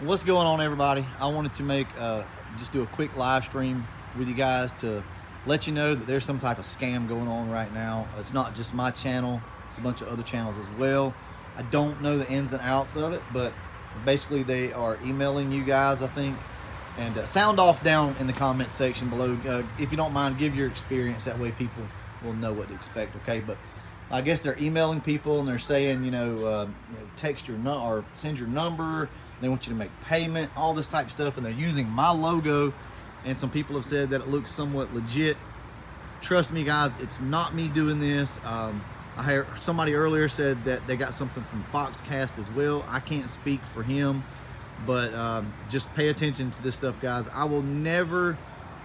What's going on, everybody? I wanted to make just do a quick live stream with you guys to let you know that there's some type of scam going on right now. It's not just my channel, it's a bunch of other channels as well. I don't know the ins and outs of it, but basically they are emailing you guys, I think. And sound off down in the comment section below. If you don't mind, give your experience. That way people will know what to expect, okay? But I guess they're emailing people and they're saying, text your or send your number. They want you to make payment, all this type of stuff, and they're using my logo. And some people have said that it looks somewhat legit. Trust me, guys, it's not me doing this. I heard somebody earlier said that they got something from Foxcast as well. I can't speak for him, but just pay attention to this stuff, guys. I will never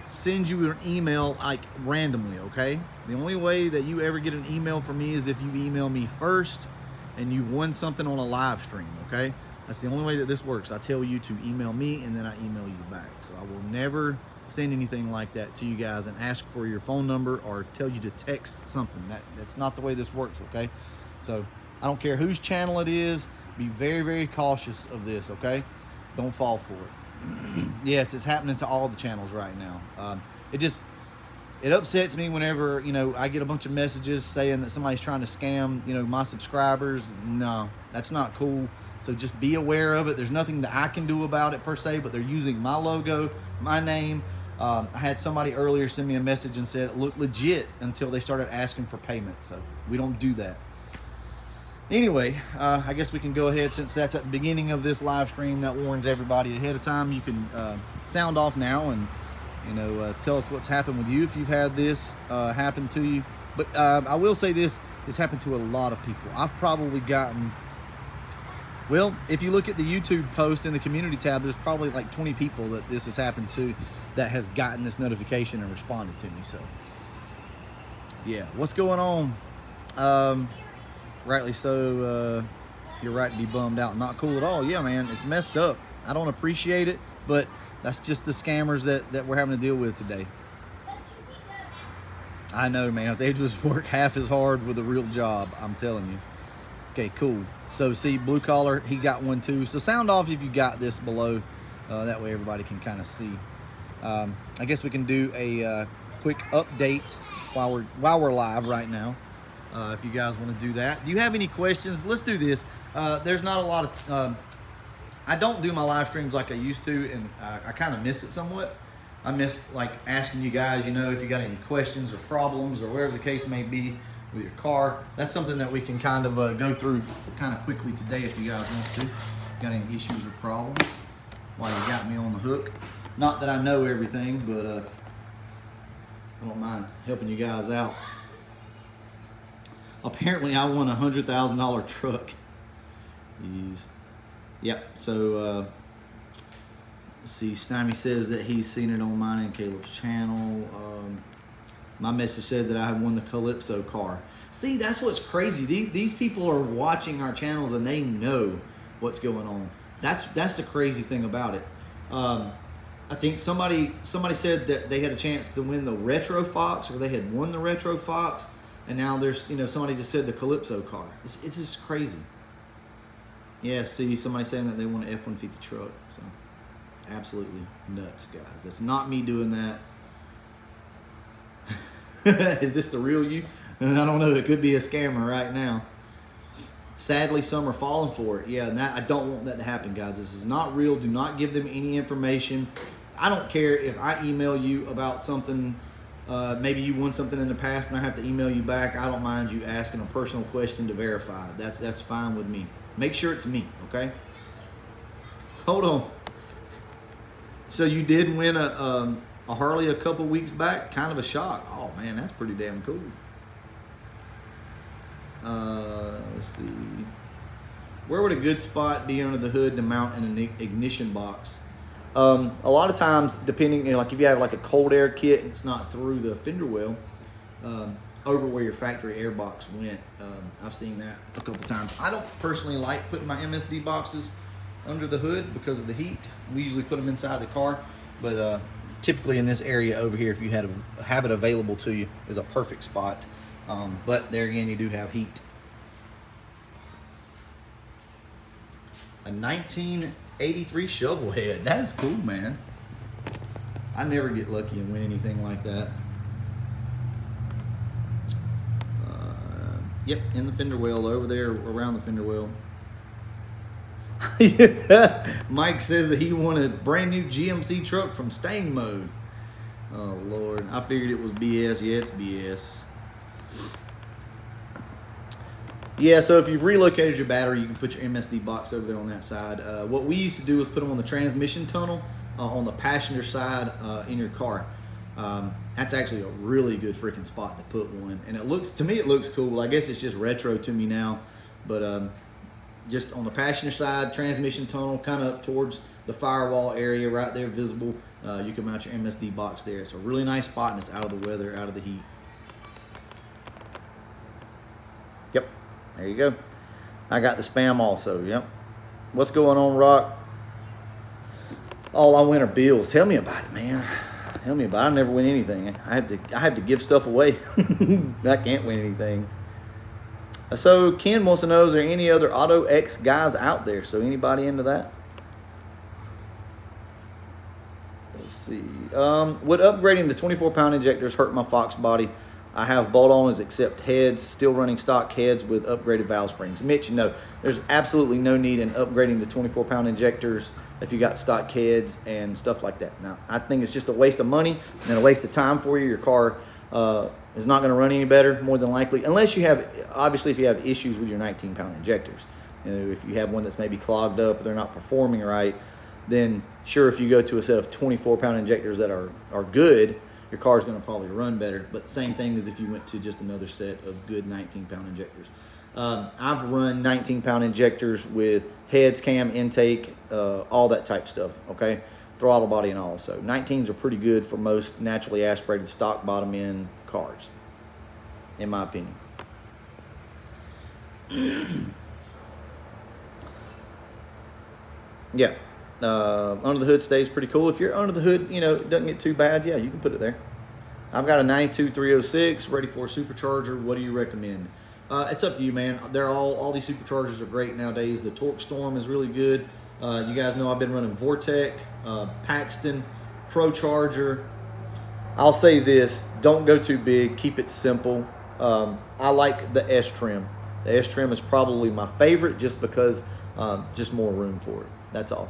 send you an email like randomly, okay? The only way that you ever get an email from me is if you email me first and you won something on a live stream, okay? That's the only way that this works. I tell you to email me and then I email you back. So I will never send anything like that to you guys and ask for your phone number or tell you to text something. That's not the way this works, okay? So I don't care whose channel it is. Be very, very cautious of this, okay? Don't fall for it. Yes, it's happening to all the channels right now. It upsets me whenever, I get a bunch of messages saying that somebody's trying to scam, my subscribers. No, that's not cool. So just be aware of it. There's nothing that I can do about it per se, but they're using my logo, my name. I had somebody earlier send me a message and said it looked legit until they started asking for payment. So we don't do that. Anyway, I guess we can go ahead, since that's at the beginning of this live stream that warns everybody ahead of time. You can sound off now and tell us what's happened with you if you've had this happen to you. But I will say this happened to a lot of people. I've probably gotten, well, if you look at the YouTube post in the community tab, there's probably like 20 people that this has happened to that has gotten this notification and responded to me. So yeah, what's going on? Rightly so, you're right to be bummed out. Not cool at all. Yeah, man, it's messed up. I don't appreciate it, but that's just the scammers that we're having to deal with today. I know, man. If they just work half as hard with a real job, I'm telling you. Okay, cool. So see, blue collar, he got one too. So sound off if you got this below. That way everybody can kind of see. I guess we can do a quick update while we're live right now. If you guys want to do that. Do you have any questions? Let's do this. There's not a lot of, I don't do my live streams like I used to, and I kind of miss it somewhat. I miss like asking you guys, if you got any questions or problems or whatever the case may be with your car. That's something that we can kind of go through kind of quickly today if you guys want to. Got any issues or problems while you got me on the hook. Not that I know everything, but I don't mind helping you guys out. Apparently I won a $100,000 truck. Jeez. Yep, so let's see, Stymie says that he's seen it on mine and Caleb's channel. My message said that I had won the Calypso car. See, that's what's crazy. These people are watching our channels and they know what's going on. That's the crazy thing about it. I think somebody said that they had a chance to win the Retro Fox, or they had won the Retro Fox. And now there's, somebody just said the Calypso car. It's just crazy. Yeah, see, somebody saying that they want an F-150 truck. So, absolutely nuts, guys. That's not me doing that. Is this the real you? I don't know. It could be a scammer right now. Sadly, some are falling for it. Yeah, and I don't want that to happen, guys. This is not real. Do not give them any information. I don't care if I email you about something. Maybe you won something in the past and I have to email you back. I don't mind you asking a personal question to verify. That's fine with me. Make sure it's me, okay? Hold on. So you did win a Harley a couple weeks back? Kind of a shock. Oh man, that's pretty damn cool. Let's see. Where would a good spot be under the hood to mount an ignition box? A lot of times, depending, like if you have like a cold air kit, it's not through the fender well, over where your factory air box went. I've seen that a couple times. I don't personally like putting my MSD boxes under the hood because of the heat. We usually put them inside the car, but typically in this area over here, if you have it available to you, is a perfect spot. But there again, you do have heat. A 83 shovel head. That is cool, man. I never get lucky and win anything like that. Yep, in the fender well, over there around the fender well. Mike says that he won a brand new GMC truck from Stain Mode. Oh Lord, I figured it was BS. Yeah, it's BS. Yeah, so if you've relocated your battery, you can put your MSD box over there on that side. What we used to do is put them on the transmission tunnel on the passenger side in your car. That's actually a really good freaking spot to put one. And it looks, to me, it looks cool. I guess it's just retro to me now. But just on the passenger side, transmission tunnel, kind of up towards the firewall area right there, visible. You can mount your MSD box there. It's a really nice spot, and it's out of the weather, out of the heat. Yep. There you go. I got the spam also. Yep. What's going on, Rock? All I win are bills. Tell me about it, man. Tell me about it. I never win anything. I have to give stuff away. I can't win anything. So Ken wants to know, is there any other Auto X guys out there? So anybody into that? Let's see. Would upgrading the 24-pound injectors hurt my Fox body? I have bolt-ons except heads, still running stock heads with upgraded valve springs. Mitch, no, there's absolutely no need in upgrading the 24-pound injectors if you got stock heads and stuff like that. Now, I think it's just a waste of money and a waste of time for you. Your car is not going to run any better, more than likely, unless you have, obviously, if you have issues with your 19-pound injectors. You know, if you have one that's maybe clogged up or they're not performing right, then sure, if you go to a set of 24-pound injectors that are good, your car's going to probably run better. But the same thing as if you went to just another set of good 19-pound injectors. I've run 19-pound injectors with heads, cam, intake, all that type stuff, okay? Throttle body and all. So 19s are pretty good for most naturally aspirated stock bottom end cars, in my opinion. Yeah. Under the hood stays pretty cool. If you're under the hood, you know, it doesn't get too bad, yeah, you can put it there. I've got a 92 306 ready for a supercharger. What do you recommend? It's up to you, man. They're all these superchargers are great nowadays. The Torque Storm is really good. You guys know I've been running Vortec, Paxton, ProCharger. I'll say this, don't go too big, keep it simple. I like the S trim. The S trim is probably my favorite just because just more room for it. That's all.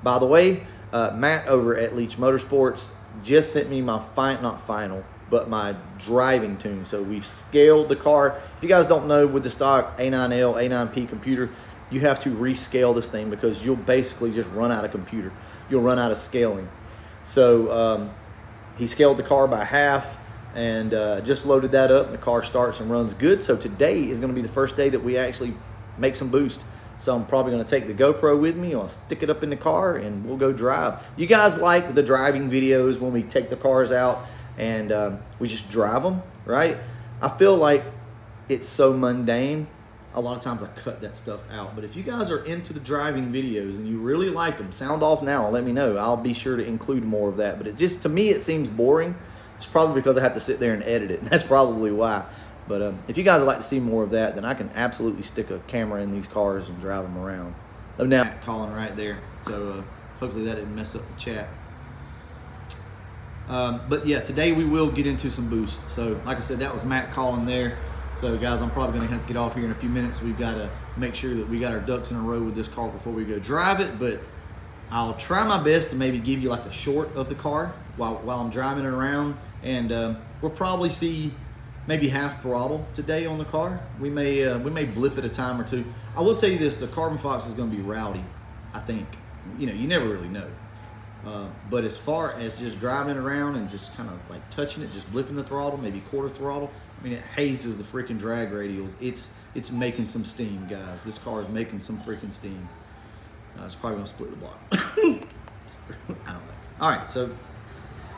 By the way, Matt over at Leach Motorsports just sent me my my driving tune. So we've scaled the car. If you guys don't know, with the stock A9L, A9P computer, you have to rescale this thing because you'll basically just run out of computer. You'll run out of scaling. So he scaled the car by half and just loaded that up, and the car starts and runs good. So today is going to be the first day that we actually make some boost. So I'm probably going to take the GoPro with me. I'll stick it up in the car and we'll go drive. You guys like the driving videos when we take the cars out and we just drive them, right? I feel like it's so mundane. A lot of times I cut that stuff out. But if you guys are into the driving videos and you really like them, sound off now. Let me know. I'll be sure to include more of that. But it just, to me, it seems boring. It's probably because I have to sit there and edit it. That's probably why. But if you guys would like to see more of that, then I can absolutely stick a camera in these cars and drive them around. Oh, now calling right there. So hopefully that didn't mess up the chat. But yeah, today we will get into some boost. So like I said, that was Matt calling there. So guys, I'm probably going to have to get off here in a few minutes. We've got to make sure that we got our ducks in a row with this car before we go drive it. But I'll try my best to maybe give you like a short of the car while I'm driving it around. And we'll probably see maybe half throttle today on the car. We may blip it a time or two. I will tell you this, the Carbon Fox is going to be rowdy, I think. You know, you never really know. But as far as just driving it around and just kind of like touching it, just blipping the throttle, maybe quarter throttle, I mean, it hazes the freaking drag radials. It's making some steam, guys. This car is making some freaking steam. It's probably going to split the block. I don't know. All right, so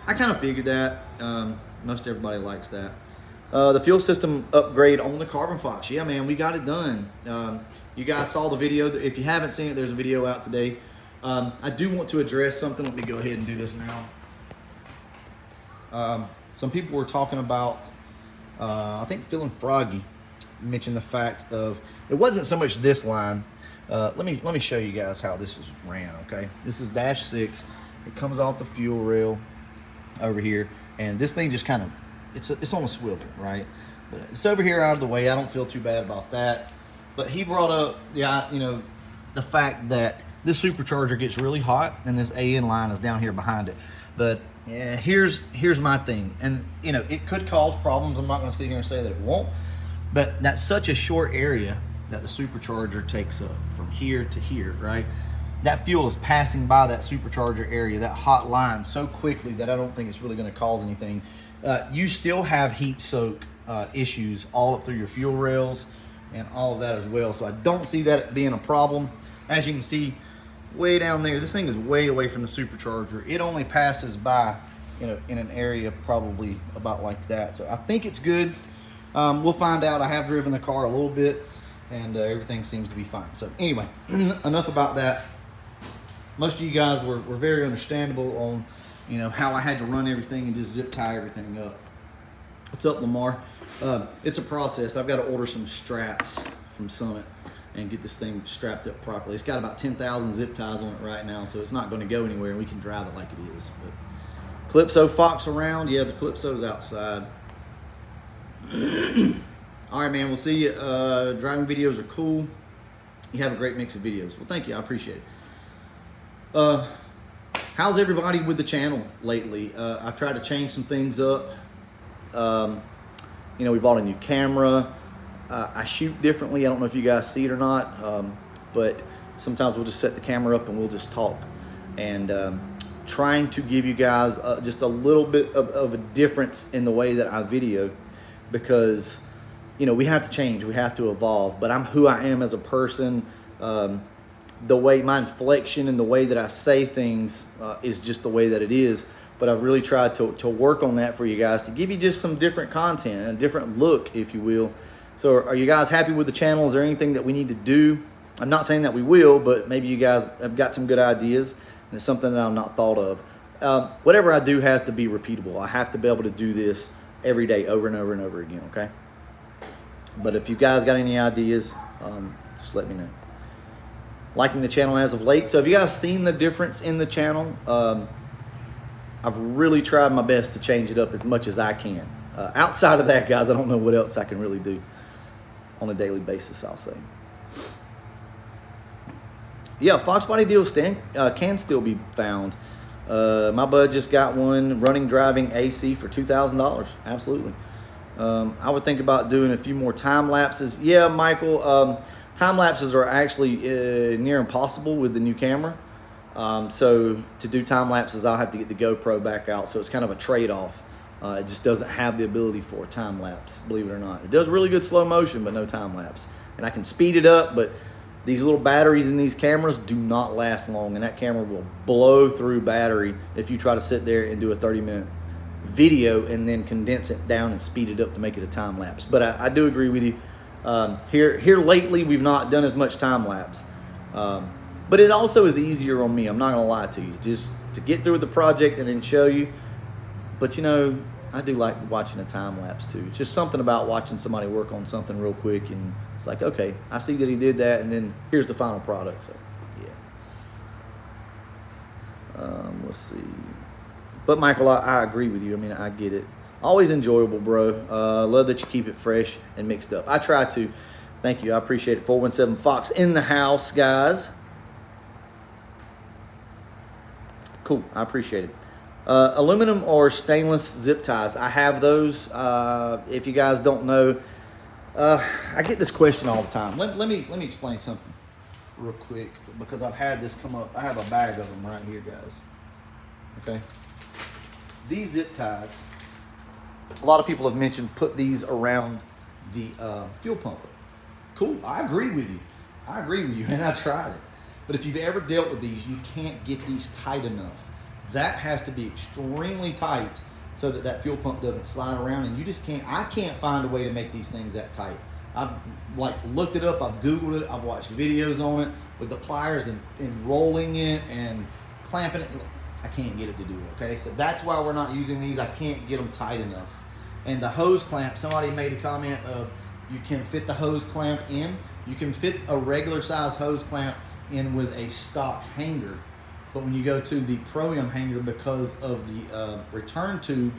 I kind of figured that. Most everybody likes that. The fuel system upgrade on the Carbon Fox. Yeah, man, we got it done. You guys saw the video. If you haven't seen it, there's a video out today. I do want to address something. Let me go ahead and do this now. Some people were talking about, I think Phil and Froggy mentioned the fact of, it wasn't so much this line, Let me show you guys how this is ran, okay? This is dash 6. It comes off the fuel rail over here, and this thing just kind of, it's on a swivel, right? But it's over here out of the way. I don't feel too bad about that. But he brought up, the fact that this supercharger gets really hot and this AN line is down here behind it. But yeah, here's my thing, and it could cause problems. I'm not going to sit here and say that it won't, but that's such a short area that the supercharger takes up from here to here, right? That fuel is passing by that supercharger area, that hot line, so quickly that I don't think it's really going to cause anything. You still have heat soak issues all up through your fuel rails and all of that as well, so I don't see that being a problem. As you can see, way down there, this thing is way away from the supercharger. It only passes by, in an area probably about like that. So I think it's good. We'll find out. I have driven the car a little bit, and everything seems to be fine. So anyway, enough about that. Most of you guys were very understandable on, how I had to run everything and just zip tie everything up. What's up, Lamar? It's a process. I've got to order some straps from Summit and get this thing strapped up properly. It's got about 10,000 zip ties on it right now, so it's not going to go anywhere, and we can drive it like it is. But Calypso Fox around? Yeah, the Calypso's outside. All right, man, we'll see you. Driving videos are cool. You have a great mix of videos. Well, thank you. I appreciate it. How's everybody with the channel lately? I've tried to change some things up. We bought a new camera. I shoot differently. I don't know if you guys see it or not, but sometimes we'll just set the camera up and we'll just talk. And trying to give you guys just a little bit of a difference in the way that I video, because we have to change, we have to evolve. But I'm who I am as a person. The way my inflection and the way that I say things is just the way that it is. But I've really tried to work on that for you guys, to give you just some different content, a different look, if you will. So are you guys happy with the channel? Is there anything that we need to do? I'm not saying that we will, but maybe you guys have got some good ideas, and it's something that I've not thought of. Whatever I do has to be repeatable. I have to be able to do this every day over and over and over again, okay? But if you guys got any ideas, just let me know. Liking the channel as of late. So have you guys seen the difference in the channel? I've really tried my best to change it up as much as I can. Outside of that, guys, I don't know what else I can really do on a daily basis, I'll say. Yeah, Fox body deals can still be found. My bud just got one running driving AC for $2,000. Absolutely. I would think about doing a few more time lapses. Yeah, Michael, time lapses are actually near impossible with the new camera. So to do time lapses, I'll have to get the GoPro back out. So it's kind of a trade-off. It just doesn't have the ability for a time lapse, believe it or not. It does really good slow motion, but no time lapse. And I can speed it up, but these little batteries in these cameras do not last long, and that camera will blow through battery if you try to sit there and do a 30-minute video and then condense it down and speed it up to make it a time lapse. But I do agree with you. Here lately, we've not done as much time lapse. But it also is easier on me. I'm not gonna lie to you, just to get through the project and then show you. But I do like watching a time lapse too. It's just something about watching somebody work on something real quick, and it's like, okay, I see that he did that, and then here's the final product. So yeah. Let's see. But Michael, I agree with you. I mean, I get it. Always enjoyable, bro. Love that you keep it fresh and mixed up. I try to. Thank you. I appreciate it. 417 Fox in the house, guys. Cool. I appreciate it. Aluminum or stainless zip ties. I have those. If you guys don't know, I get this question all the time. Let me explain something real quick, because I've had this come up. I have a bag of them right here, guys. Okay. These zip ties, a lot of people have mentioned put these around the fuel pump. Cool. I agree with you. And I tried it. But if you've ever dealt with these, you can't get these tight enough. That has to be extremely tight so that that fuel pump doesn't slide around, and you just can't. I can't find a way to make these things that tight. I've looked it up, I've Googled it, I've watched videos on it with the pliers and rolling it and clamping it. I can't get it to do it, okay? So that's why we're not using these. I can't get them tight enough. And the hose clamp, somebody made a comment of You can fit the hose clamp in. You can fit a regular size hose clamp in with a stock hanger. But when you go to the Pro-Am hanger, because of the return tube,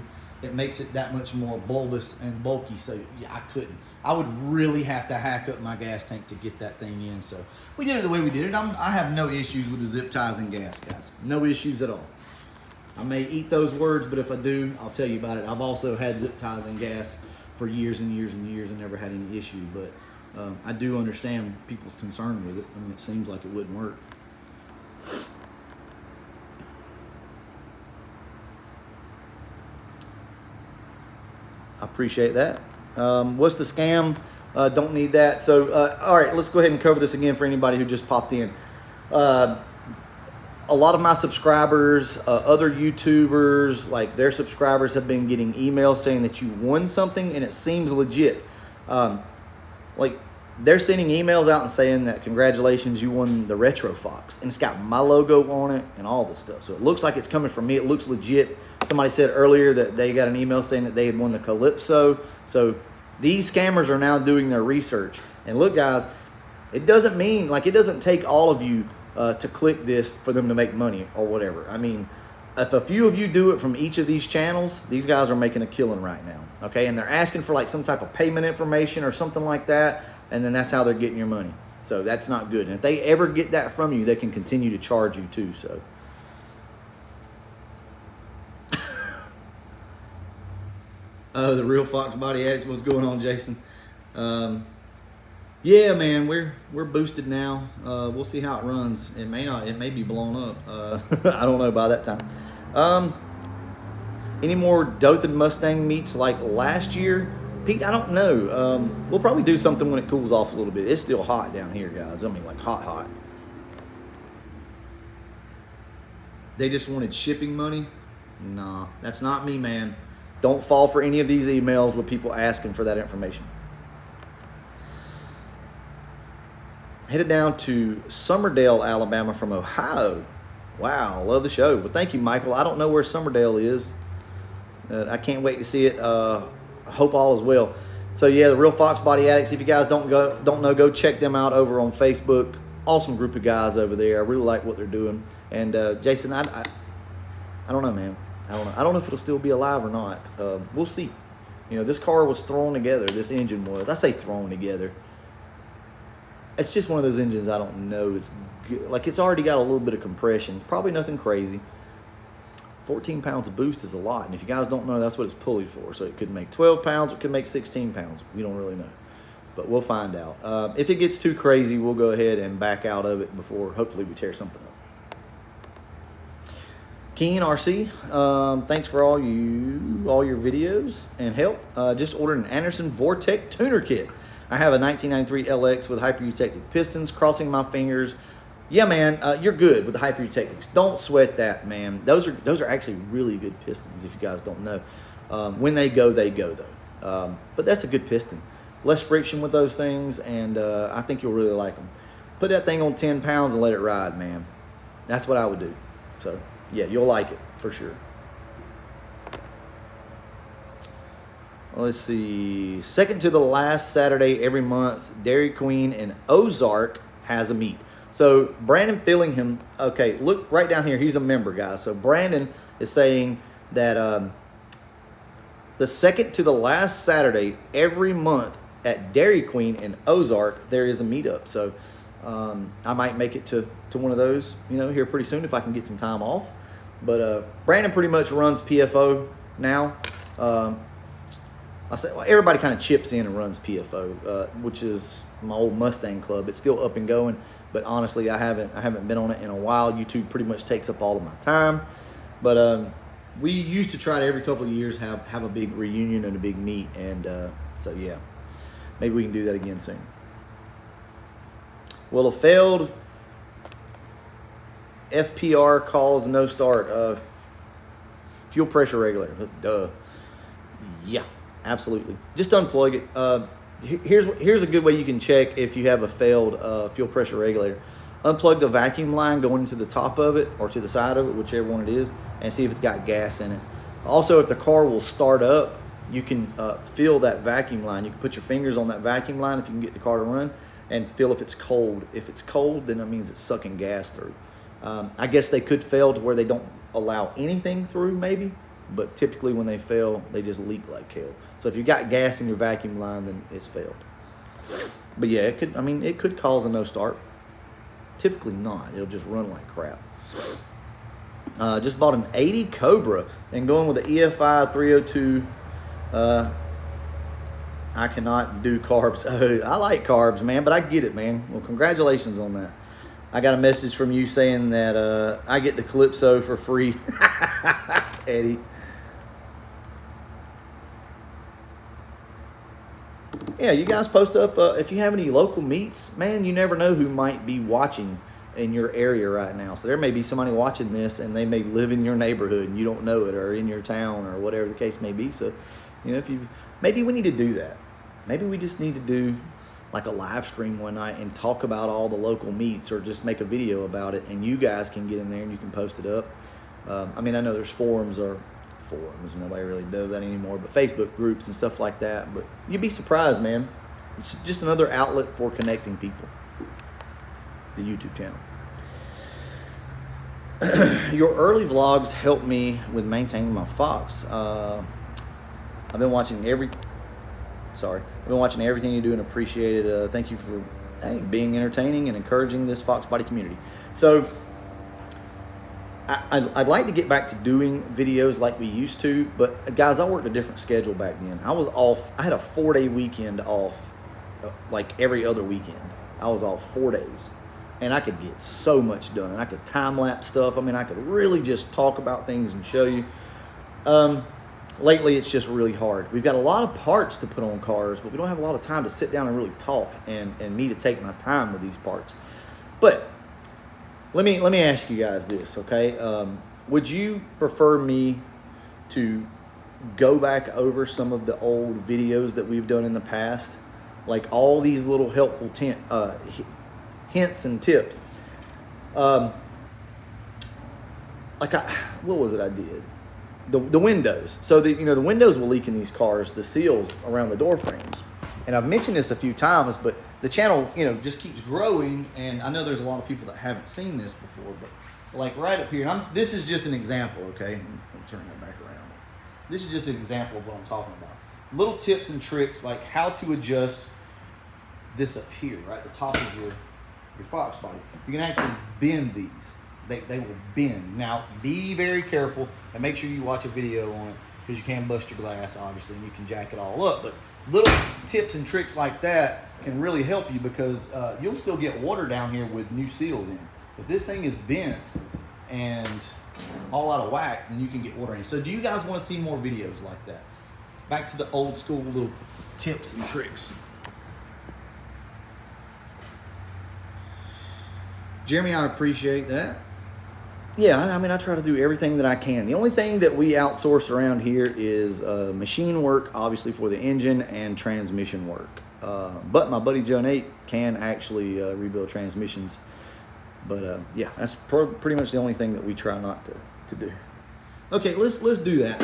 it makes it that much more bulbous and bulky. So yeah, I couldn't. I would really have to hack up my gas tank to get that thing in. So we did it the way we did it. I have no issues with the zip ties and gas, guys. No issues at all. I may eat those words, but if I do, I'll tell you about it. I've also had zip ties and gas for years and years and years and never had any issue. But I do understand people's concern with it. I mean, it seems like it wouldn't work. I appreciate that. What's the scam? Don't need that. So, all right, let's go ahead and cover this again for anybody who just popped in. A lot of my subscribers, other YouTubers, like their subscribers have been getting emails saying that you won something and it seems legit. Like they're sending emails out and saying that congratulations, you won the Retro Fox. And it's got my logo on it and all this stuff. So it looks like it's coming from me. It looks legit. Somebody said earlier that they got an email saying that they had won the Calypso. So these scammers are now doing their research. And look, guys, it doesn't mean, like, it doesn't take all of you to click this for them to make money or whatever. I mean, if a few of you do it from each of these channels, these guys are making a killing right now, okay? And they're asking for like some type of payment information or something like that, and then that's how they're getting your money. So that's not good. And if they ever get that from you, they can continue to charge you too, so. Oh, the real Fox Body Addicts. What's going on, Jason? Yeah, man, we're boosted now. We'll see how it runs. It may not. It may be blown up. I don't know by that time. Any more Dothan Mustang meets like last year? Pete, I don't know. We'll probably do something when it cools off a little bit. It's still hot down here, guys. I mean, like hot. They just wanted shipping money? Nah, that's not me, man. Don't fall for any of these emails with people asking for that information. Headed down to Summerdale, Alabama from Ohio. Wow, love the show. Well, thank you, Michael. I don't know where Summerdale is. I can't wait to see it. Hope all is well. So yeah, the Real Fox Body Addicts. If you guys don't know, go check them out over on Facebook. Awesome group of guys over there. I really like what they're doing. And Jason, I don't know, man. I don't know if it'll still be alive or not. We'll see. You know, this car was thrown together. This engine was. I say thrown together. It's just one of those engines I don't know. It's good. Like, it's already got a little bit of compression. Probably nothing crazy. 14 pounds of boost is a lot. And if you guys don't know, that's what it's pulleyed for. So it could make 12 pounds. It could make 16 pounds. We don't really know. But we'll find out. If it gets too crazy, we'll go ahead and back out of it before hopefully we tear something up. Keen RC, thanks for all your videos and help. Just ordered an Anderson Vortec tuner kit. I have a 1993 LX with hyper-eutectic pistons. Crossing my fingers. Yeah, man, you're good with the hyper-eutectics. Don't sweat that, man. Those are actually really good pistons. If you guys don't know, when they go though. But that's a good piston. Less friction with those things, and I think you'll really like them. Put that thing on 10 pounds and let it ride, man. That's what I would do. So. Yeah, you'll like it for sure. Let's see. Second to the last Saturday every month, Dairy Queen in Ozark has a meet. So Brandon Fillingham, okay, look right down here. He's a member, guys. So Brandon is saying that the second to the last Saturday every month at Dairy Queen in Ozark, there is a meetup. So I might make it to one of those, you know, here pretty soon if I can get some time off. But Brandon pretty much runs PFO now. I say, well, everybody kind of chips in and runs PFO, which is my old Mustang club. It's still up and going, but honestly, I haven't been on it in a while. YouTube pretty much takes up all of my time. But we used to try to every couple of years have a big reunion and a big meet, and so yeah, maybe we can do that again soon. Well, a failed FPR calls no start. Fuel pressure regulator. Duh. Yeah, absolutely. Just unplug it. Here's a good way you can check if you have a failed fuel pressure regulator. Unplug the vacuum line going into the top of it or to the side of it, whichever one it is, and see if it's got gas in it. Also, if the car will start up you can feel that vacuum line. You can put your fingers on that vacuum line if you can get the car to run, and feel if it's cold. If it's cold, then that means it's sucking gas through. I guess they could fail to where they don't allow anything through, maybe, but typically when they fail, they just leak like hell. So if you got gas in your vacuum line, then it's failed. But yeah, it could cause a no start. Typically not. It'll just run like crap. Just bought an 80 Cobra and going with the EFI 302. I cannot do carbs. I like carbs, man, but I get it, man. Well, congratulations on that. I got a message from you saying that I get the Calypso for free. Eddie. Yeah, you guys post up if you have any local meets. Man, you never know who might be watching in your area right now. So there may be somebody watching this and they may live in your neighborhood and you don't know it, or in your town, or whatever the case may be. So, you know, maybe we need to do that. Maybe we just need to do like a live stream one night and talk about all the local meets, or just make a video about it, and you guys can get in there and you can post it up. I mean, I know there's forums, nobody really does that anymore, but Facebook groups and stuff like that. But you'd be surprised, man. It's just another outlet for connecting people. The YouTube channel. Your early vlogs helped me with maintaining my Fox. I've been watching everything you do and appreciate it. Thank you for being entertaining and encouraging this Fox body community. So I'd like to get back to doing videos like we used to, but guys, I worked a different schedule back then. I was off. I had a 4-day weekend off, like every other weekend. I was off 4 days, and I could get so much done. I could time lapse stuff. I mean, I could really just talk about things and show you. Lately, it's just really hard. We've got a lot of parts to put on cars, but we don't have a lot of time to sit down and really talk, and me to take my time with these parts. But let me ask you guys this, okay? Would you prefer me to go back over some of the old videos that we've done in the past, like all these little helpful hints and tips? What was it I did? The windows. So the windows will leak in these cars, the seals around the door frames. And I've mentioned this a few times, but the channel, just keeps growing, and I know there's a lot of people that haven't seen this before, but like right up here, and this is just an example, okay? I'll turn that back around. This is just an example of what I'm talking about. Little tips and tricks, like how to adjust this up here, right? The top of your Fox body. You can actually bend these. They will bend. Now, be very careful and make sure you watch a video on it, because you can bust your glass, obviously, and you can jack it all up. But little tips and tricks like that can really help you, because you'll still get water down here with new seals in. If this thing is bent and all out of whack, then you can get water in. So do you guys want to see more videos like that? Back to the old school little tips and tricks. Jeremy, I appreciate that. Yeah, I mean, I try to do everything that I can. The only thing that we outsource around here is machine work, obviously, for the engine, and transmission work. But my buddy Joe Nate can actually rebuild transmissions. But yeah, that's pretty much the only thing that we try not to do. Okay, let's do that.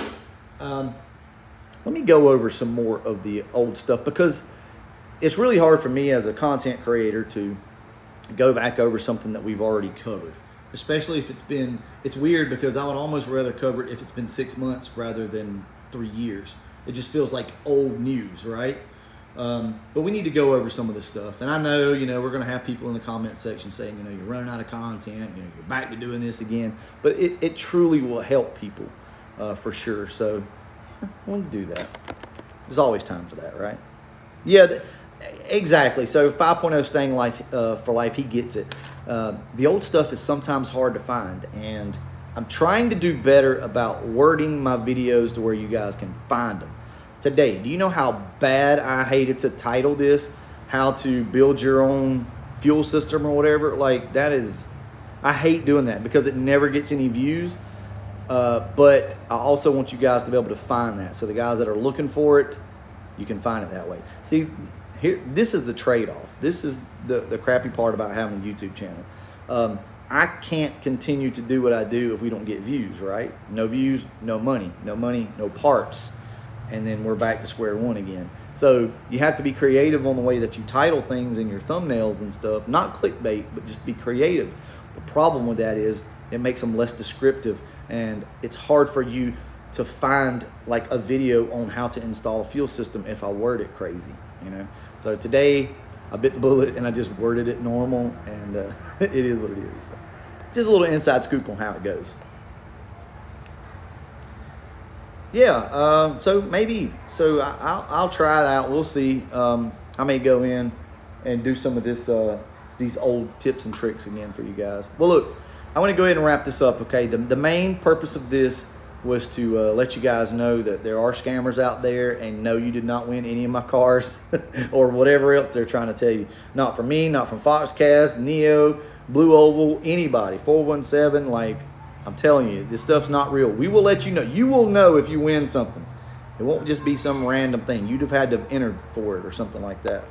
Let me go over some more of the old stuff, because it's really hard for me as a content creator to go back over something that we've already covered. Especially if it's weird, because I would almost rather cover it if it's been 6 months rather than 3 years. It just feels like old news, right? But we need to go over some of this stuff. And I know, we're going to have people in the comment section saying, you're running out of content, you're back to doing this again. But it truly will help people for sure. So we'll do that. There's always time for that, right? Yeah, exactly. So 5.0 staying for life, he gets it. The old stuff is sometimes hard to find, and I'm trying to do better about wording my videos to where you guys can find them. Today, do you know how bad I hated to title this, how to build your own fuel system or whatever? Like, I hate doing that, because it never gets any views. But I also want you guys to be able to find that. So the guys that are looking for it, you can find it that way. See, this is the trade-off. This is the crappy part about having a YouTube channel. I can't continue to do what I do if we don't get views, right? No views, no money. No money, no parts. and then we're back to square one again. So you have to be creative on the way that you title things in your thumbnails and stuff. Not clickbait, but just be creative. The problem with that is it makes them less descriptive, and it's hard for you to find like a video on how to install a fuel system if I word it crazy, you know. So today I bit the bullet and I just worded it normal, and it is what it is. Just a little inside scoop on how it goes. Yeah, so I'll try it out. We'll see. I may go in and do some of this, these old tips and tricks again for you guys. Well, look, I want to go ahead and wrap this up. Okay, the main purpose of this was to let you guys know that there are scammers out there, and no, you did not win any of my cars or whatever else they're trying to tell you. Not from me, not from Foxcast, Neo, Blue Oval, anybody. 417, like, I'm telling you, this stuff's not real. We will let you know. You will know if you win something. It won't just be some random thing. You'd have had to have entered for it or something like that.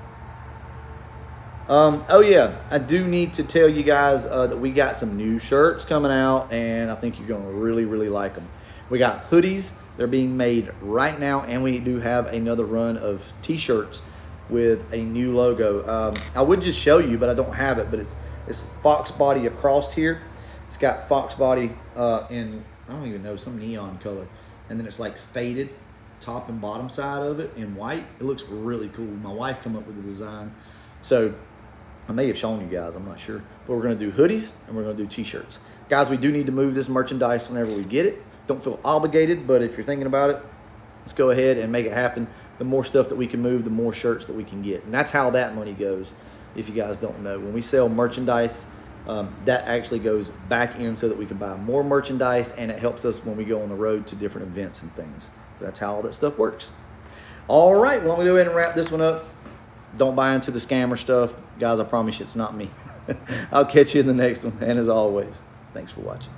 Oh yeah, I do need to tell you guys that we got some new shirts coming out, and I think you're going to really, really like them. We got hoodies. They're being made right now, and we do have another run of t-shirts with a new logo. I would just show you, but I don't have it, but it's Fox body across here. It's got Fox body in, I don't even know, some neon color. And then it's like faded top and bottom side of it in white. It looks really cool. My wife came up with the design. So I may have shown you guys, I'm not sure. But we're gonna do hoodies and we're gonna do t-shirts. Guys, we do need to move this merchandise whenever we get it. Don't feel obligated, but if you're thinking about it, let's go ahead and make it happen. The more stuff that we can move, the more shirts that we can get. And that's how that money goes, if you guys don't know. When we sell merchandise, that actually goes back in so that we can buy more merchandise, and it helps us when we go on the road to different events and things. So that's how all that stuff works. All right, well, we go ahead and wrap this one up. Don't buy into the scammer stuff. Guys, I promise you it's not me. I'll catch you in the next one. And as always, thanks for watching.